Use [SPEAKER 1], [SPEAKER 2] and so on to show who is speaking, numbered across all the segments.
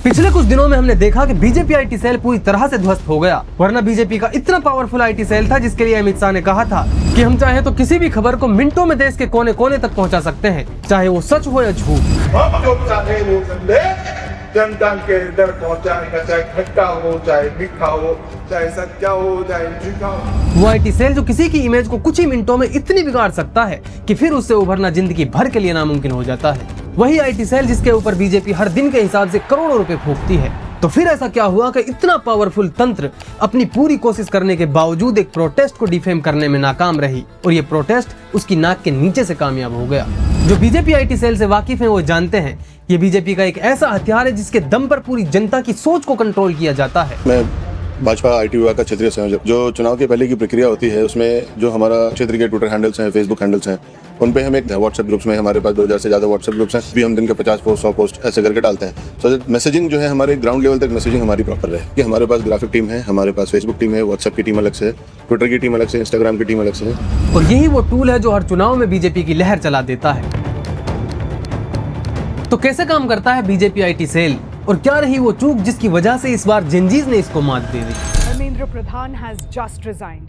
[SPEAKER 1] पिछले कुछ दिनों में हमने देखा कि बीजेपी आईटी सेल पूरी तरह से ध्वस्त हो गया। वरना बीजेपी का इतना पावरफुल आईटी सेल था जिसके लिए अमित शाह ने कहा था कि हम चाहे तो किसी भी खबर को मिनटों में देश के कोने कोने तक पहुंचा सकते हैं, चाहे वो सच हो या झूठ।
[SPEAKER 2] जनता के अंदर पहुंचाएगा, चाहे खट्टा हो, चाहे मीठा हो, चाहे सच्चा हो, चाहे झूठा हो।
[SPEAKER 1] वो आईटी सेल जो किसी की इमेज को कुछ ही मिनटों में इतनी बिगाड़ सकता है कि फिर उससे उभरना जिंदगी भर के लिए नामुमकिन हो जाता है। वही आईटी सेल जिसके ऊपर बीजेपी हर दिन के हिसाब से करोड़ों रुपए फूंकती है। तो फिर ऐसा क्या हुआ कि इतना पावरफुल तंत्र अपनी पूरी कोशिश करने के बावजूद एक प्रोटेस्ट को डिफेम करने में नाकाम रही और ये प्रोटेस्ट उसकी नाक के नीचे से कामयाब हो गया। जो बीजेपी आईटी सेल से वाकिफ हैं वो जानते हैं ये बीजेपी का एक ऐसा हथियार है जिसके दम पर पूरी जनता की सोच को कंट्रोल किया जाता है।
[SPEAKER 3] मैं भाजपा आईटी विभाग का क्षेत्रीय संयोजक। जो चुनाव के पहले की प्रक्रिया होती है उसमें जो हमारा क्षेत्र के ट्विटर हैंडल्स हैं, फेसबुक हैंडल्स हैं, उन पे हम एक व्हाट्सएप ग्रुप्स में हमारे पास 2000 से ज़्यादा व्हाट्सएप ग्रुप्स हैं। भी हम दिन के 50 पोस्ट 100 पोस्ट ऐसे करके डालते हैं। तो मैसेजिंग जो है हमारे ग्राउंड लेवल तक मैसेजिंग हमारी प्रॉपर रहे कि हमारे पास ग्राफिक टीम है, हमारे पास फेसबुक टीम है, व्हाट्सएप की टीम अलग से है, ट्विटर की टीम अलग से, इंस्टाग्राम की टीम अलग से है।
[SPEAKER 1] और यही वो टूल है जो हर चुनाव में बीजेपी की लहर चला देता है। तो कैसे काम करता है बीजेपी आईटी सेल और क्या रही वो चूक जिसकी वजह से इस बार जेनजीज ने इसको मात दे दी।
[SPEAKER 4] Dharmendra Pradhan has just resigned.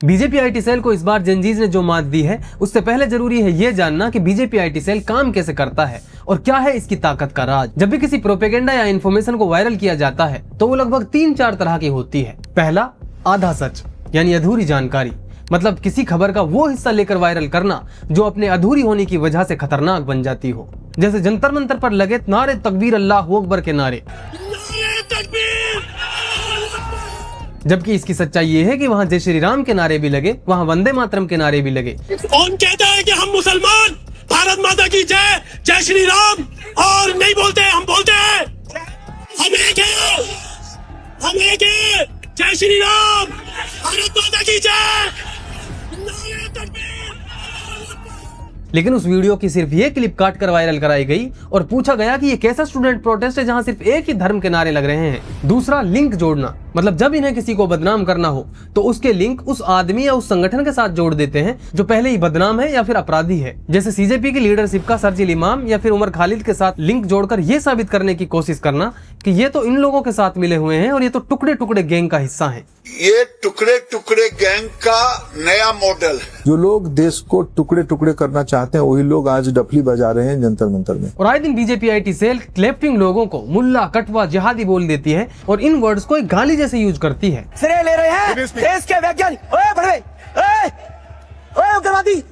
[SPEAKER 1] BJP IT cell को इस बार जेनजीज ने जो मात दी है उससे पहले जरूरी है ये जानना कि बीजेपी आईटी सेल काम कैसे करता है और क्या है इसकी ताकत का राज। जब भी किसी प्रोपेगेंडा या इन्फॉर्मेशन को वायरल किया जाता है तो वो लगभग 3-4 तरह की होती है। पहला, आधा सच यानी अधूरी जानकारी, मतलब किसी खबर का वो हिस्सा लेकर वायरल करना जो अपने अधूरी होने की वजह से खतरनाक बन जाती हो। जैसे जंतर मंतर पर लगे नारे तकबीर अल्लाहू अकबर के नारे, जबकि इसकी सच्चाई ये है कि वहाँ जय श्री राम के नारे भी लगे, वहाँ वंदे मातरम के नारे भी लगे।
[SPEAKER 5] कौन कहता है कि हम मुसलमान भारत माता की जय, जय श्री राम और नहीं बोलते? हम बोलते हैं, हम एक हैं, हम एक हैं, जय श्री राम, भारत माता की जय, नारे तकबीर।
[SPEAKER 1] लेकिन उस वीडियो की सिर्फ ये क्लिप काट कर वायरल कराई गई और पूछा गया कि ये कैसा स्टूडेंट प्रोटेस्ट है जहां सिर्फ एक ही धर्म के नारे लग रहे हैं। दूसरा, लिंक जोड़ना, मतलब जब इन्हें किसी को बदनाम करना हो तो उसके लिंक उस आदमी या उस संगठन के साथ जोड़ देते हैं जो पहले ही बदनाम है या फिर अपराधी है। जैसे सीजेपी की लीडरशिप का शर्जील इमाम या फिर उमर खालिद के साथ लिंक जोड़कर ये साबित करने की कोशिश करना कि ये तो इन लोगों के साथ मिले हुए हैं और ये तो टुकड़े टुकड़े गैंग का हिस्सा है।
[SPEAKER 6] ये टुकड़े टुकड़े गैंग का नया मॉडल है।
[SPEAKER 7] जो लोग देश को टुकड़े टुकड़े करना चाहते हैं वही लोग आज डफली बजा रहे हैं जंतर मंतर में।
[SPEAKER 1] और आए दिन BJP IT cell left wing लोगों को मुल्ला, कटवा, जिहादी बोल देती है और इन वर्ड्स को एक गाली जैसे यूज करती है।
[SPEAKER 5] श्रेय ले रहे हैं देश के वैज्ञानिक। ओए बड़े, ओए उग्रवादी,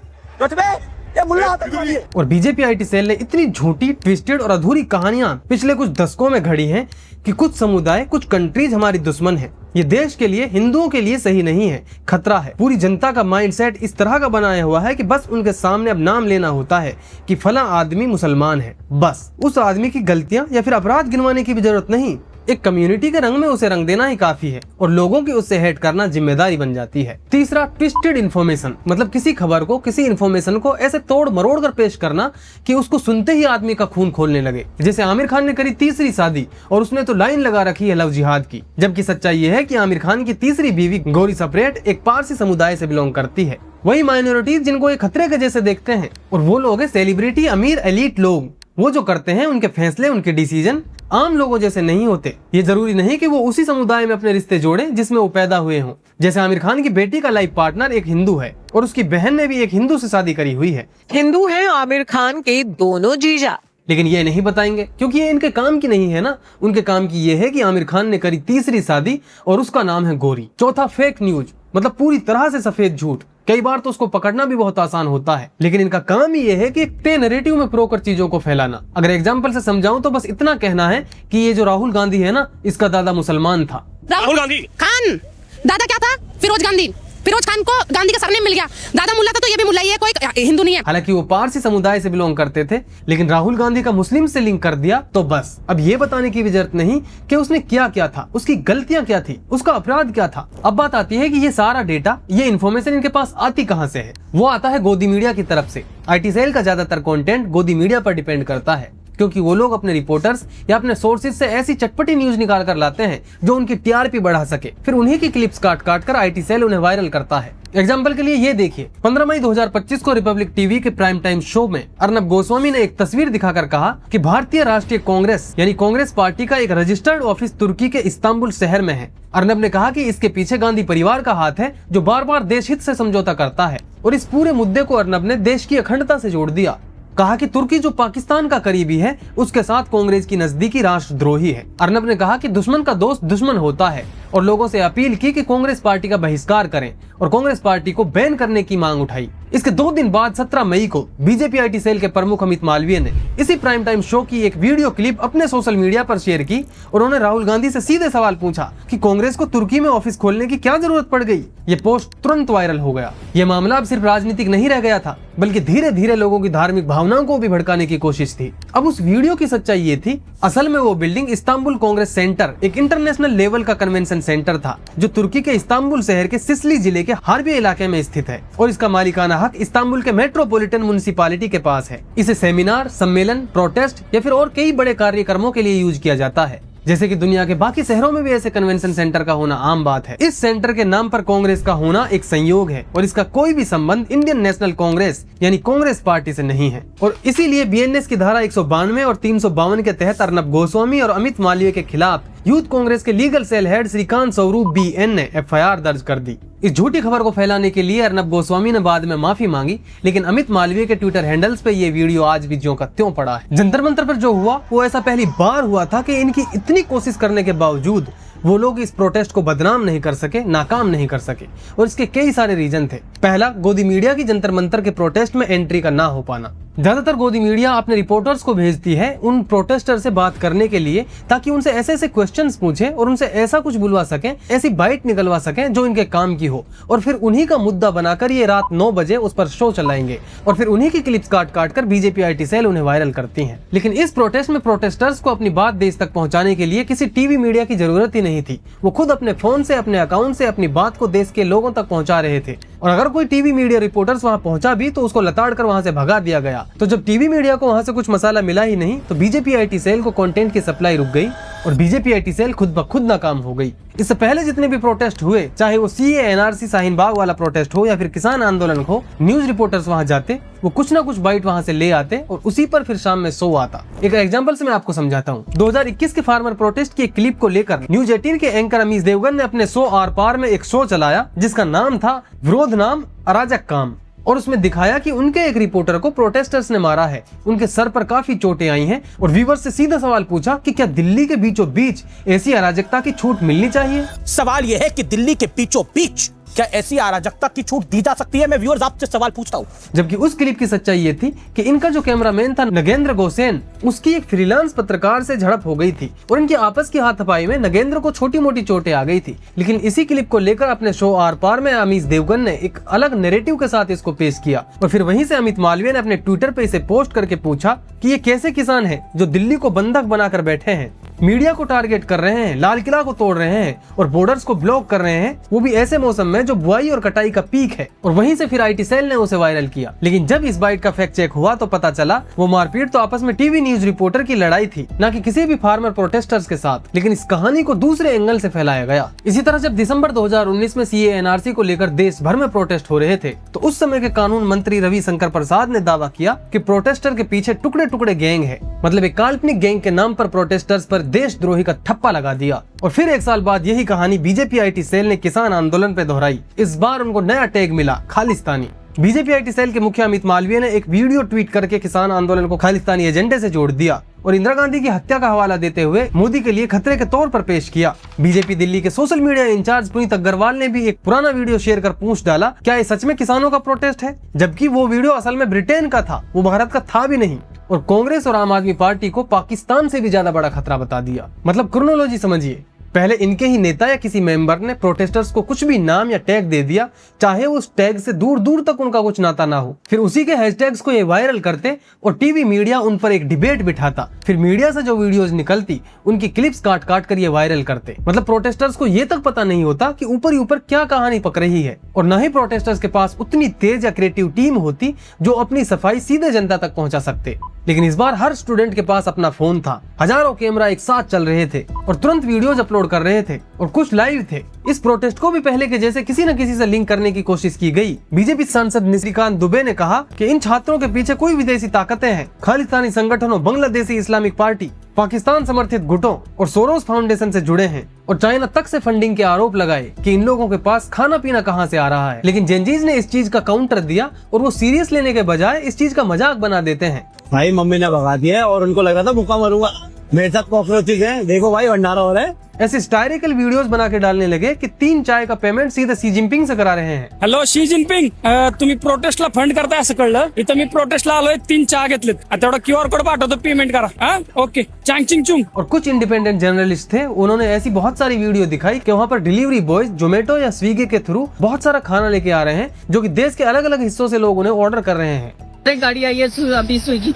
[SPEAKER 5] रुतबे, ये मुल्ला आतंकवादी है।
[SPEAKER 1] और बीजेपी आईटी सेल ने इतनी झूठी, ट्विस्टेड और अधूरी कहानियां पिछले कुछ दशकों में घड़ी हैं कि कुछ समुदाय, कुछ कंट्रीज हमारी दुश्मन है। ये देश के लिए, हिंदुओं के लिए सही नहीं है, खतरा है। पूरी जनता का माइंडसेट इस तरह का बनाया हुआ है कि बस उनके सामने अब नाम लेना होता है कि फला आदमी मुसलमान है, बस उस आदमी की गलतियां या फिर अपराध गिनवाने की भी जरूरत नहीं, एक कम्युनिटी के रंग में उसे रंग देना ही काफी है और लोगों की उससे हेट करना जिम्मेदारी बन जाती है। तीसरा, ट्विस्टेड इन्फॉर्मेशन, मतलब किसी खबर को, किसी इन्फॉर्मेशन को ऐसे तोड़ मरोड़ कर पेश करना कि उसको सुनते ही आदमी का खून खोलने लगे। जैसे आमिर खान ने करी तीसरी शादी और उसने तो लाइन लगा रखी है लव जिहाद की, जबकि सच्चाई ये है कि आमिर खान की तीसरी बीवी गौरी सप्रेट एक पारसी समुदाय से बिलोंग करती है। वही माइनॉरिटीज जिनको ये खतरे के जैसे देखते हैं और वो लोग है सेलिब्रिटी, अमीर, एलीट लोग। वो जो करते हैं उनके फैसले, उनके डिसीजन आम लोगों जैसे नहीं होते। ये जरूरी नहीं कि वो उसी समुदाय में अपने रिश्ते जोड़े जिसमें वो पैदा हुए हों। जैसे आमिर खान की बेटी का लाइफ पार्टनर एक हिंदू है और उसकी बहन ने भी एक हिंदू से शादी करी हुई है।
[SPEAKER 8] हिंदू हैं आमिर खान के दोनों जीजा,
[SPEAKER 1] लेकिन ये नहीं बताएंगे क्योंकि ये इनके काम की नहीं है ना। उनके काम की ये है कि आमिर खान ने करी तीसरी शादी और उसका नाम है गौरी। चौथा, फेक न्यूज, मतलब पूरी तरह से सफेद झूठ। कई बार तो उसको पकड़ना भी बहुत आसान होता है, लेकिन इनका काम ही ये है कि एक पे नैरेटिव में प्रो कर चीजों को फैलाना। अगर एग्जांपल से समझाऊं तो बस इतना कहना है कि ये जो राहुल गांधी है ना, इसका दादा मुसलमान था।
[SPEAKER 5] राहुल गांधी
[SPEAKER 9] खान दादा क्या था? फिरोज गांधी। फिरोज खान को गांधी का सरनेम मिल गया। दादा मुल्ला था तो ये भी मुल्ला ही है, कोई हिंदू नहीं है।
[SPEAKER 1] हालांकि वो पारसी समुदाय से बिलोंग करते थे, लेकिन राहुल गांधी का मुस्लिम से लिंक कर दिया तो बस अब ये बताने की भी जरूरत नहीं कि उसने क्या क्या था, उसकी गलतियां क्या थी, उसका अपराध क्या था। अब बात आती है कि ये सारा डेटा, ये इन्फॉर्मेशन इनके पास आती कहां से है। वो आता है गोदी मीडिया की तरफ से। आईटी सेल का ज्यादातर कंटेंट गोदी मीडिया पर डिपेंड करता है। क्योंकि वो लोग अपने रिपोर्टर्स या अपने सोर्सेज से ऐसी चटपटी न्यूज निकाल कर लाते हैं जो उनकी टीआरपी बढ़ा सके, फिर उन्हीं की क्लिप्स काट काट कर आईटी सेल उन्हें वायरल करता है। एग्जाम्पल के लिए ये देखिए, 15 मई 2025 को रिपब्लिक टीवी के प्राइम टाइम शो में अर्नब गोस्वामी ने एक तस्वीर दिखाकर कहा कि भारतीय राष्ट्रीय कांग्रेस यानी कांग्रेस पार्टी का एक रजिस्टर्ड ऑफिस तुर्की के इस्तांबुल शहर में है। अर्नब ने कहा कि इसके पीछे गांधी परिवार का हाथ है जो बार बार देश हित से समझौता करता है, और इस पूरे मुद्दे को अर्नब ने देश की अखंडता से जोड़ दिया। कहा कि तुर्की जो पाकिस्तान का करीबी है उसके साथ कांग्रेस की नजदीकी राष्ट्रद्रोही है। अर्नब ने कहा कि दुश्मन का दोस्त दुश्मन होता है और लोगों से अपील की कि कांग्रेस पार्टी का बहिष्कार करें और कांग्रेस पार्टी को बैन करने की मांग उठाई। इसके 2 दिन बाद 17 मई को बीजेपी आईटी सेल के प्रमुख अमित मालवीय ने इसी प्राइम टाइम शो की एक वीडियो क्लिप अपने सोशल मीडिया पर शेयर की और उन्होंने राहुल गांधी से सीधे सवाल पूछा कि कांग्रेस को तुर्की में ऑफिस खोलने की क्या जरूरत पड़ गई। ये पोस्ट तुरंत वायरल हो गया। ये मामला अब सिर्फ राजनीतिक नहीं रह गया था, बल्कि धीरे धीरे लोगों की धार्मिक भावनाओं को भी भड़काने की कोशिश थी। अब उस वीडियो की सच्चाई ये थी, असल में वो बिल्डिंग इस्तांबुल कांग्रेस सेंटर एक इंटरनेशनल लेवल का कन्वेंशन सेंटर था जो तुर्की के इस्तांबुल शहर के सिसली जिले के हार्बिया इलाके में स्थित है और इसका मालिकाना हक इस्तांबुल के मेट्रोपॉलिटन म्युनिसिपैलिटी के पास है। इसे सेमिनार, सम्मेलन, प्रोटेस्ट या फिर और कई बड़े कार्यक्रमों के लिए यूज किया जाता है। जैसे कि दुनिया के बाकी शहरों में भी ऐसे कन्वेंशन सेंटर का होना आम बात है। इस सेंटर के नाम पर कांग्रेस का होना एक संयोग है और इसका कोई भी संबंध इंडियन नेशनल कांग्रेस यानी कांग्रेस पार्टी से नहीं है, और इसीलिए बीएनएस की धारा 192 और 352 के तहत अर्नब गोस्वामी और अमित मालवीय के खिलाफ यूथ कांग्रेस के लीगल सेल हेड श्रीकांत स्वरूप बीएन ने एफआईआर दर्ज कर दी। इस झूठी खबर को फैलाने के लिए अर्नब गोस्वामी ने बाद में माफी मांगी, लेकिन अमित मालवीय के ट्विटर हैंडल्स पे ये वीडियो आज भी ज्यों का त्यों पड़ा है। जंतर मंतर पर जो हुआ वो ऐसा पहली बार हुआ था कि इनकी इतनी कोशिश करने के बावजूद वो लोग इस प्रोटेस्ट को बदनाम नहीं कर सके, नाकाम नहीं कर सके, और इसके कई सारे रीजन थे। पहला, गोदी मीडिया की जंतर मंतर के प्रोटेस्ट में एंट्री का ना हो पाना। ज्यादातर गोदी मीडिया अपने रिपोर्टर्स को भेजती है उन प्रोटेस्टर से बात करने के लिए ताकि उनसे ऐसे ऐसे क्वेश्चंस पूछे और उनसे ऐसा कुछ बुलवा सकें, ऐसी बाइट निकलवा सकें जो इनके काम की हो, और फिर उन्हीं का मुद्दा बनाकर ये रात 9 बजे उस पर शो चलाएंगे और फिर उन्हीं की क्लिप्स काट काट कर बीजेपी आईटी सेल उन्हें वायरल करती है। लेकिन इस प्रोटेस्ट में प्रोटेस्टर्स को अपनी बात देश तक पहुंचाने के लिए किसी टीवी मीडिया की जरूरत ही नहीं थी। वो खुद अपने फोन से, अपने अकाउंट से अपनी बात को देश के लोगों तक पहुंचा रहे थे, और अगर कोई टीवी मीडिया रिपोर्टर्स वहां पहुंचा भी तो उसको लताड़ कर वहां से भगा दिया गया। तो जब टीवी मीडिया को वहां से कुछ मसाला मिला ही नहीं तो बीजेपी आईटी सेल को कंटेंट की सप्लाई रुक गई और बीजेपी आईटी सेल खुद ब खुद नाकाम हो गई। इससे पहले जितने भी प्रोटेस्ट हुए, चाहे वो सीए एनआरसी शाहीन बाग वाला प्रोटेस्ट हो या फिर किसान आंदोलन हो, न्यूज रिपोर्टर्स वहां जाते, वो कुछ ना कुछ बाइट वहां से ले आते और उसी पर फिर शाम में शो आता। एक एग्जांपल से मैं आपको समझाता हूँ। 2021 के फार्मर प्रोटेस्ट की एक क्लिप को लेकर न्यूज 18 के एंकर अमीश देवगन ने अपने शो आर पार में एक शो चलाया जिसका नाम था विरोध नाम अराजक काम, और उसमें दिखाया कि उनके एक रिपोर्टर को प्रोटेस्टर्स ने मारा है, उनके सर पर काफी चोटें आई हैं, और व्यूअर्स से सीधा सवाल पूछा कि क्या दिल्ली के बीचों बीच ऐसी अराजकता की छूट मिलनी चाहिए।
[SPEAKER 5] सवाल यह है कि दिल्ली के बीचों बीच क्या ऐसी अराजकता की छूट दी जा सकती है? मैं व्यूअर्स आपसे सवाल पूछता हूं।
[SPEAKER 1] जबकि उस क्लिप की सच्चाई ये थी कि इनका जो कैमरामैन था नगेंद्र गोसेन, उसकी एक फ्रीलांस पत्रकार से झड़प हो गई थी और इनकी आपस की हाथापाई में नगेंद्र को छोटी मोटी चोटें आ गई थी। लेकिन इसी क्लिप को लेकर अपने शो आर पार में अमीश देवगन ने एक अलग नैरेटिव के साथ इसको पेश किया और फिर वहीं से अमित मालवीय ने अपने ट्विटर पे इसे पोस्ट करके पूछा कि ये कैसे किसान हैं जो दिल्ली को बंधक बनाकर बैठे हैं, मीडिया को टारगेट कर रहे हैं, लाल किला को तोड़ रहे हैं और बॉर्डर्स को ब्लॉक कर रहे हैं, वो भी ऐसे मौसम में जो बुआई और कटाई का पीक है। और वहीं से फिर आईटी सेल ने उसे वायरल किया। लेकिन जब इस बाइट का फैक्ट चेक हुआ तो पता चला वो मारपीट तो आपस में टीवी न्यूज रिपोर्टर की लड़ाई थी, ना कि किसी भी फार्मर प्रोटेस्टर्स के साथ। लेकिन इस कहानी को दूसरे एंगल से फैलाया गया। इसी तरह जब दिसंबर 2019 में सीए एनआरसी को लेकर देश भर में प्रोटेस्ट हो रहे थे तो उस समय के कानून मंत्री रविशंकर प्रसाद ने दावा किया कि प्रोटेस्टर के पीछे टुकड़े टुकड़े गैंग है, मतलब एक काल्पनिक गैंग के नाम पर प्रोटेस्टर्स पर देशद्रोही का ठप्पा लगा दिया। और फिर एक साल बाद यही कहानी बीजेपी आईटी सेल ने किसान आंदोलन पे दोहराई। इस बार उनको नया टैग मिला, खालिस्तानी। बीजेपी आईटी सेल के मुखिया अमित मालवीय ने एक वीडियो ट्वीट करके किसान आंदोलन को खालिस्तानी एजेंडे से जोड़ दिया और इंदिरा गांधी की हत्या का हवाला देते हुए मोदी के लिए खतरे के तौर पर पेश किया। बीजेपी दिल्ली के social media incharge Puneet Agarwal ने भी एक पुराना वीडियो शेयर कर पूछ डाला, क्या ये सच में किसानों का प्रोटेस्ट है? जबकि वो वीडियो असल में ब्रिटेन का था, वो भारत का था भी नहीं। और कांग्रेस और आम आदमी पार्टी को पाकिस्तान से भी ज्यादा बड़ा खतरा बता दिया। मतलब क्रोनोलॉजी समझिए, पहले इनके ही नेता या किसी मेंबर ने प्रोटेस्टर्स को कुछ भी नाम या टैग दे दिया, चाहे उस टैग से दूर दूर तक उनका कुछ नाता ना हो। फिर उसी के हैशटैग्स को ये वायरल करते और टीवी मीडिया उन पर एक डिबेट बिठाता। फिर मीडिया से जो वीडियोस निकलती उनकी क्लिप्स काट काट कर ये वायरल करते। मतलब प्रोटेस्टर्स को ये तक पता नहीं होता कि ऊपर ही ऊपर क्या कहानी पक रही है, और न ही प्रोटेस्टर्स के पास उतनी तेज या क्रिएटिव टीम होती जो अपनी सफाई सीधे जनता तक पहुंचा सकते। लेकिन इस बार हर स्टूडेंट के पास अपना फोन था, हजारों कैमरा एक साथ चल रहे थे और तुरंत वीडियोज अपलोड कर रहे थे और कुछ लाइव थे। इस प्रोटेस्ट को भी पहले के जैसे किसी न किसी से लिंक करने की कोशिश की गई। बीजेपी सांसद निशिकांत दुबे ने कहा कि इन छात्रों के पीछे कोई विदेशी ताकतें हैं, खालिस्तानी संगठनों, बांग्लादेशी इस्लामिक पार्टी, पाकिस्तान समर्थित गुटों और सोरोस फाउंडेशन से जुड़े हैं और चाइना तक से फंडिंग के आरोप लगाए कि इन लोगों के पास खाना पीना कहां से आ रहा है। लेकिन जेनजीज ने इस चीज का काउंटर दिया और वो सीरियस लेने के बजाय इस चीज का मजाक बना देते हैं।
[SPEAKER 10] भाई मम्मी ने भगा दिया है और उनको लग रहा था भूखा मरूंगा, मेरे साथ कॉकरोचेज है, देखो भाई भंडारा हो रहा है।
[SPEAKER 1] ऐसे स्टायरिकल वीडियोस बना के डालने लगे कि 3 चाय का पेमेंट सीधे शी जिनपिंग से करा रहे हैं।
[SPEAKER 5] हॅलो शी जिनपिंग, तुम्ही प्रोटेस्टला फंड करताय असं कळलं, इथं मी प्रोटेस्टला आलोय, 3 चहा घेतलेत, तेवढा QR कोड पाठवतो, पेमेंट करा। ओके, चांग चिंग चुंग।
[SPEAKER 1] और कुछ इंडिपेंडेंट जर्नलिस्ट थे, उन्होंने ऐसी बहुत सारी वीडियो दिखाई कि वहाँ पर डिलीवरी बॉयज जोमेटो या स्विगी के थ्रू बहुत सारा खाना लेके आ रहे हैं जो कि देश के अलग अलग हिस्सों से लोग उन्हें ऑर्डर कर रहे हैं।
[SPEAKER 11] एक गाड़ी आई है अभी स्विगी,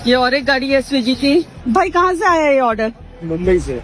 [SPEAKER 11] ये और एक गाड़ी है स्विगी की। भाई कहाँ से आया ये ऑर्डर?
[SPEAKER 10] मुंबई से।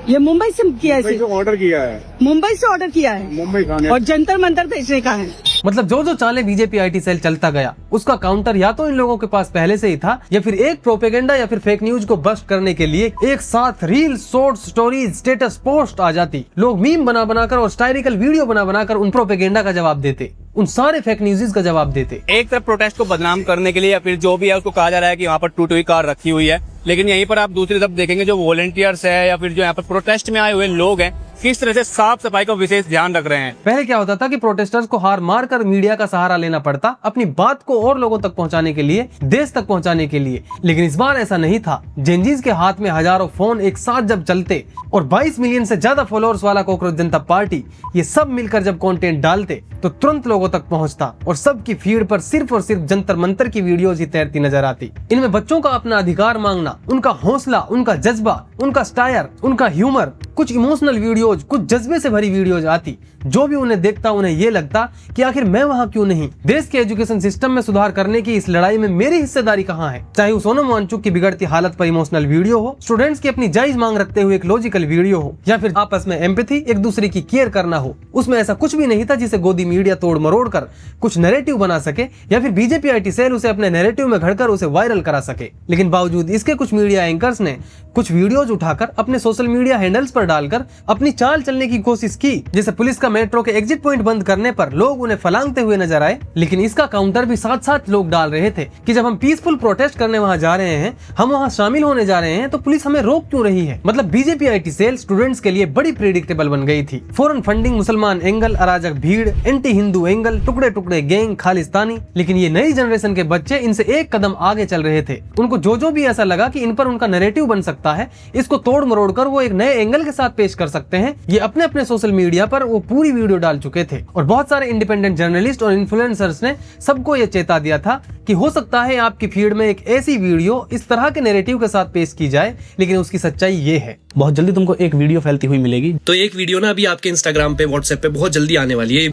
[SPEAKER 11] ये मुंबई से किया है?
[SPEAKER 10] ऑर्डर किया है,
[SPEAKER 11] मुंबई से ऑर्डर किया है,
[SPEAKER 10] मुंबई खाने
[SPEAKER 11] और जंतर मंतर भेजने का है।
[SPEAKER 1] मतलब जो जो चाले बीजेपी IT सेल चलता गया उसका काउंटर या तो इन लोगों के पास पहले से ही था या फिर एक प्रोपेगेंडा या फिर फेक न्यूज को बस्ट करने के लिए एक साथ reel, shorts, stories, status post आ जाती। लोग मीम बना बनाकर और स्टाइरिकल वीडियो बना बनाकर उन प्रोपेगेंडा का जवाब देते, उन सारे फेक न्यूज का जवाब देते।
[SPEAKER 10] एक तरफ प्रोटेस्ट को बदनाम करने के लिए या फिर जो भी है उसको कहा जा रहा है कि वहाँ पर टूटी हुई कार रखी हुई है, लेकिन यहीं पर आप दूसरी तरफ देखेंगे जो वॉलंटियर्स है या फिर जो यहाँ पर प्रोटेस्ट में आए हुए लोग हैं किस तरह से साफ सफाई का विशेष ध्यान रख रहे हैं।
[SPEAKER 1] पहले क्या होता था कि प्रोटेस्टर्स को हार मार कर मीडिया का सहारा लेना पड़ता अपनी बात को और लोगों तक पहुंचाने के लिए, देश तक पहुंचाने के लिए, लेकिन इस बार ऐसा नहीं था। जेनजीज के हाथ में हजारों फोन एक साथ जब चलते और 22 मिलियन से ज्यादा फॉलोअर्स वाला कॉकरोच जनता पार्टी ये सब मिलकर जब कंटेंट डालते तो तुरंत लोगों तक पहुंचता और सबकी फीड पर सिर्फ और सिर्फ जंतर मंतर की वीडियोज ही तैरती नजर आती। इनमें बच्चों का अपना अधिकार मांगना, उनका हौसला, उनका जज्बा, उनका स्टायर, उनका ह्यूमर, कुछ इमोशनल वीडियोज, कुछ जज्बे से भरी वीडियोज आती। जो भी उन्हें देखता उन्हें ये लगता कि आखिर मैं वहां क्यों नहीं, देश के एजुकेशन सिस्टम में सुधार करने की इस लड़ाई में मेरी हिस्सेदारी कहां है। चाहे वो सोनम वांगचुक की बिगड़ती हालत पर इमोशनल वीडियो हो, स्टूडेंट्स की अपनी जायज मांग रखते हुए एक लॉजिकल वीडियो हो, या फिर आपस में एम्पैथी, एक दूसरे की केयर करना हो, उसमें ऐसा कुछ भी नहीं था जिसे गोदी मीडिया तोड़ मरोड़ कर कुछ नैरेटिव बना सके या फिर बीजेपी IT सेल उसे अपने नैरेटिव में घड़कर उसे वायरल करा सके। लेकिन बावजूद इसके कुछ मीडिया एंकर्स ने कुछ वीडियोज उठाकर अपने सोशल मीडिया हैंडल्स पर डालकर अपनी चाल चलने की कोशिश की। जैसे पुलिस का मेट्रो के एग्जिट पॉइंट बंद करने पर लोग उन्हें फलांगते हुए नजर आए, लेकिन इसका काउंटर भी साथ साथ लोग डाल रहे थे कि जब हम पीसफुल प्रोटेस्ट करने वहां जा रहे हैं, हम वहां शामिल होने जा रहे हैं, तो पुलिस हमें रोक क्यों रही है। मतलब बीजेपी IT सेल स्टूडेंट्स के लिए बड़ी प्रेडिक्टेबल बन गई थी। फॉरेन फंडिंग, मुसलमान एंगल, अराजक भीड़, एंटी हिंदू एंगल, टुकड़े टुकड़े गैंग, खालिस्तानी। लेकिन ये नई जनरेशन के बच्चे इनसे एक कदम आगे चल रहे थे। उनको जो भी ऐसा लगा कि इन पर उनका नैरेटिव बन सकता है, इसको तोड़ मरोड़ कर वो एक नए एंगल के साथ पेश कर सकते हैं, ये अपने अपने सोशल मीडिया पर वो पूरी वीडियो डाल चुके थे। और बहुत सारे इंडिपेंडेंट जर्नलिस्ट और इन्फ्लुएंसर्स ने सबको ये चेता दिया था कि हो सकता है आपकी फीड में एक ऐसी वीडियो इस तरह के नैरेटिव के साथ पेश की जाए, लेकिन उसकी सच्चाई ये है
[SPEAKER 10] बहुत जल्दी तुमको एक वीडियो फैलती हुई मिलेगी।
[SPEAKER 5] तो एक वीडियो ना अभी आपके इंस्टाग्राम पे, व्हाट्सएप पे बहुत जल्दी आने वाली है।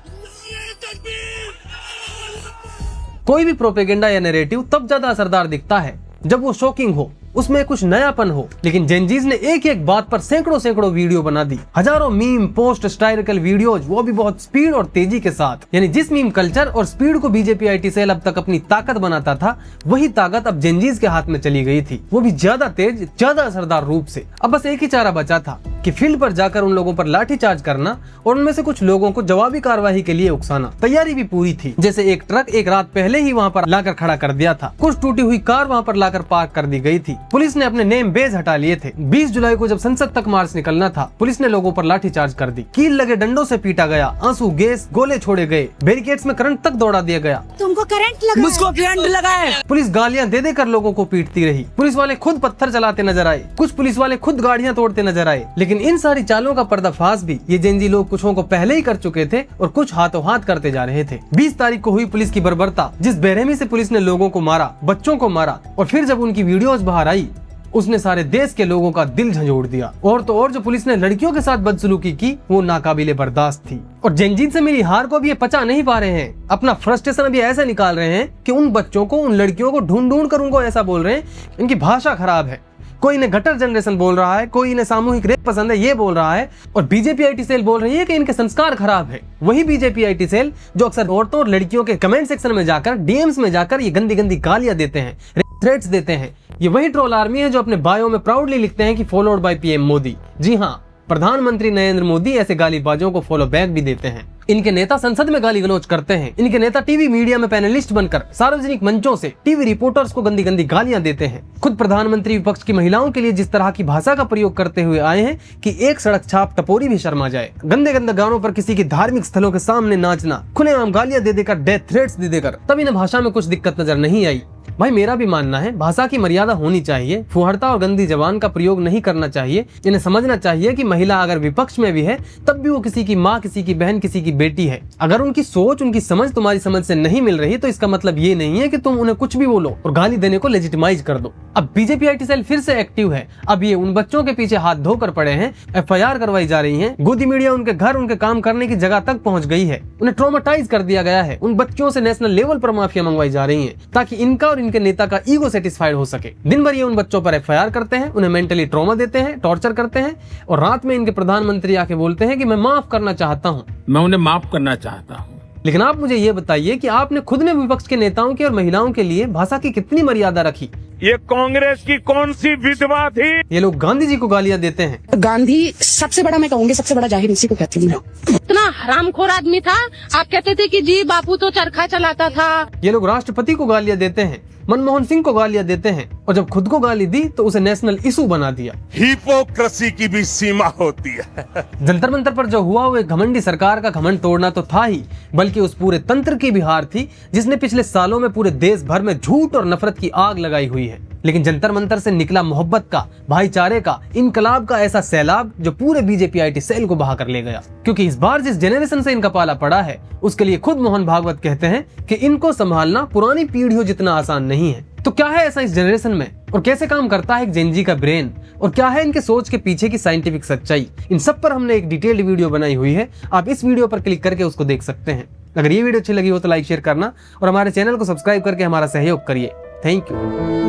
[SPEAKER 1] कोई भी प्रोपेगेंडा या नैरेटिव तब ज्यादा असरदार दिखता है जब वो शॉकिंग हो, उसमें कुछ नयापन हो। लेकिन जेनजीज ने एक एक बात पर सैकड़ों वीडियो बना दी, हजारों मीम, पोस्ट, स्टाइरिकल वीडियोज, वो भी बहुत स्पीड और तेजी के साथ। यानी जिस मीम कल्चर और स्पीड को बीजेपी IT सेल अब तक अपनी ताकत बनाता था, वही ताकत अब जेनजीज के हाथ में चली गई थी, वो भी ज्यादा तेज, ज्यादा असरदार रूप से। अब बस एक ही चारा बचा था कि फील्ड पर जाकर उन लोगों पर लाठीचार्ज करना और उनमें से कुछ लोगों को जवाबी कार्रवाई के लिए उकसाना। तैयारी भी पूरी थी, जैसे एक ट्रक एक रात पहले ही वहाँ पर लाकर खड़ा कर दिया था, कुछ टूटी हुई कार वहाँ पर लाकर पार्क कर दी गई थी। पुलिस ने अपने नेम बेज हटा लिए थे। 20 जुलाई को जब संसद तक मार्च निकलना था, पुलिस ने लोगों पर लाठीचार्ज कर दी, कील लगे डंडों से पीटा गया, आंसू गैस गोले छोड़े गए, बैरिकेड्स में करंट तक दौड़ा दिया गया।
[SPEAKER 11] तुमको करंट लगा?
[SPEAKER 10] मुझको करंट लगा है।
[SPEAKER 1] पुलिस गालियां दे देकर लोगों को पीटती रही। पुलिस वाले खुद पत्थर चलाते नजर आए, कुछ पुलिस वाले खुद गाड़ियां तोड़ते नजर आए। लेकिन इन सारी चालों का पर्दाफाश भी ये जेनजी लोग कुछों को पहले ही कर चुके थे और कुछ हाथों हाथ करते जा रहे थे। 20 तारीख को हुई पुलिस की बर्बरता, जिस बेरहमी से पुलिस ने लोगों को मारा, बच्चों को मारा, और फिर जब उनकी वीडियोज बाहर आई, उसने सारे देश के लोगों का दिल झंझोड़ दिया। और तो और जो पुलिस ने लड़कियों के साथ बदसलूकी की, वो नाकाबिले बर्दाश्त थी। और जेनजीन से मेरी हार को भी ये पचा नहीं पा रहे हैं, अपना फ्रस्ट्रेशन अभी ऐसे निकाल रहे हैं कि उन बच्चों को, उन लड़कियों को ढूंढ ढूंढ कर उनको ऐसा बोल रहे हैं, इनकी भाषा खराब है, कोई इन्हें गटर जनरेशन बोल रहा है, कोई इन्हें सामूहिक रेप पसंद है ये बोल रहा है, और बीजेपी आईटी सेल बोल रही है कि इनके संस्कार खराब है। वही बीजेपी आईटी सेल जो अक्सर औरतों और लड़कियों के कमेंट सेक्शन में जाकर, डीएम्स में जाकर ये गंदी गंदी गालियां देते हैं, थ्रेट्स देते हैं। ये वही ट्रोल आर्मी है जो अपने बायो में प्राउडली लिखते हैं कि फॉलोड बाय पीएम मोदी। जी हाँ, प्रधानमंत्री नरेंद्र मोदी ऐसे गालीबाजों को फॉलो बैक भी देते हैं। इनके नेता संसद में गाली गलौज करते हैं। इनके नेता टीवी मीडिया में पैनलिस्ट बनकर सार्वजनिक मंचों से टीवी रिपोर्टर्स को गंदी गंदी गालियां देते हैं। खुद प्रधानमंत्री विपक्ष की महिलाओं के लिए जिस तरह की भाषा का प्रयोग करते हुए आए हैं कि एक सड़क छाप टपोरी भी शर्मा जाए। गंदे गंदे गानों पर किसी की धार्मिक स्थलों के सामने नाचना, खुलेआम गालियां दे देकर, डेथ थ्रेट्स दे देकर, तब इन्हें भाषा में कुछ दिक्कत नजर नहीं आई। भाई मेरा भी मानना है भाषा की मर्यादा होनी चाहिए, फुहड़ता और गंदी जबान का प्रयोग नहीं करना चाहिए। इन्हें समझना चाहिए कि महिला अगर विपक्ष में भी है तब भी वो किसी की माँ, किसी की बहन, किसी की बेटी है। अगर उनकी सोच, उनकी समझ तुम्हारी समझ से नहीं मिल रही तो इसका मतलब ये नहीं है कि तुम उन्हें कुछ भी बोलो और गाली देने को लेजिटिमाइज कर दो। अब बीजेपी आईटी सेल फिर से एक्टिव है। अब ये उन बच्चों के पीछे हाथ धोकर पड़े हैं, एफआईआर करवाई जा रही है। गोदी मीडिया उनके घर, उनके काम करने की जगह तक पहुंच गई है। उन्हें ट्रॉमेटाइज कर दिया गया है। उन बच्चों से नेशनल लेवल पर माफिया मंगवाई जा रही है ताकि इनका और इनके नेता का ईगो सेटिस्फाइड हो सके। दिन भर ये उन बच्चों पर एफआईआर करते हैं, उन्हें मेंटली ट्रॉमा देते हैं, टॉर्चर करते हैं, और रात में इनके प्रधानमंत्री आके बोलते हैं कि मैं माफ करना चाहता हूँ,
[SPEAKER 12] मैं उन्हें माफ करना चाहता हूँ।
[SPEAKER 1] लेकिन आप मुझे ये बताइए कि आपने खुद ने विपक्ष के नेताओं की और महिलाओं के लिए भाषा की कितनी मर्यादा रखी?
[SPEAKER 12] ये कांग्रेस की कौन सी विधवा थी?
[SPEAKER 1] ये लोग गांधी जी को गालियां देते हैं।
[SPEAKER 9] गांधी सबसे बड़ा, मैं कहूँगी सबसे बड़ा जाहिर इसी को कहती हूँ। इतना हरामखोर आदमी था, आप कहते थे कि जी बापू तो चरखा चलाता था।
[SPEAKER 1] ये लोग राष्ट्रपति को गालियां देते हैं, मनमोहन सिंह को गालियां देते हैं, और जब खुद को गाली दी तो उसे नेशनल इशू बना दिया।
[SPEAKER 12] हिपोक्रेसी की भी सीमा होती है।
[SPEAKER 1] जंतर मंतर पर जो हुआ वो एक घमंडी सरकार का घमंड तोड़ना तो था ही, बल्कि उस पूरे तंत्र की भी हार थी जिसने पिछले सालों में पूरे देश भर में झूठ और नफरत की आग लगाई हुई है। लेकिन जंतर मंतर से निकला मोहब्बत का, भाईचारे का, इनकलाब का ऐसा सैलाब जो पूरे बीजेपी आईटी सेल को बहा कर ले गया। क्योंकि इस बार जिस जेनरेशन से इनका पाला पड़ा है उसके लिए खुद मोहन भागवत कहते हैं कि इनको संभालना पुरानी पीढ़ियों जितना आसान नहीं है। तो क्या है ऐसा इस जनरेशन में, और कैसे काम करता है एक जेनजी का ब्रेन, और क्या है इनके सोच के पीछे की साइंटिफिक सच्चाई, इन सब पर हमने एक डिटेल्ड वीडियो बनाई हुई है। आप इस वीडियो पर क्लिक करके उसको देख सकते हैं। अगर ये वीडियो अच्छी लगी हो तो लाइक शेयर करना और हमारे चैनल को सब्सक्राइब करके हमारा सहयोग करिए। Thank you.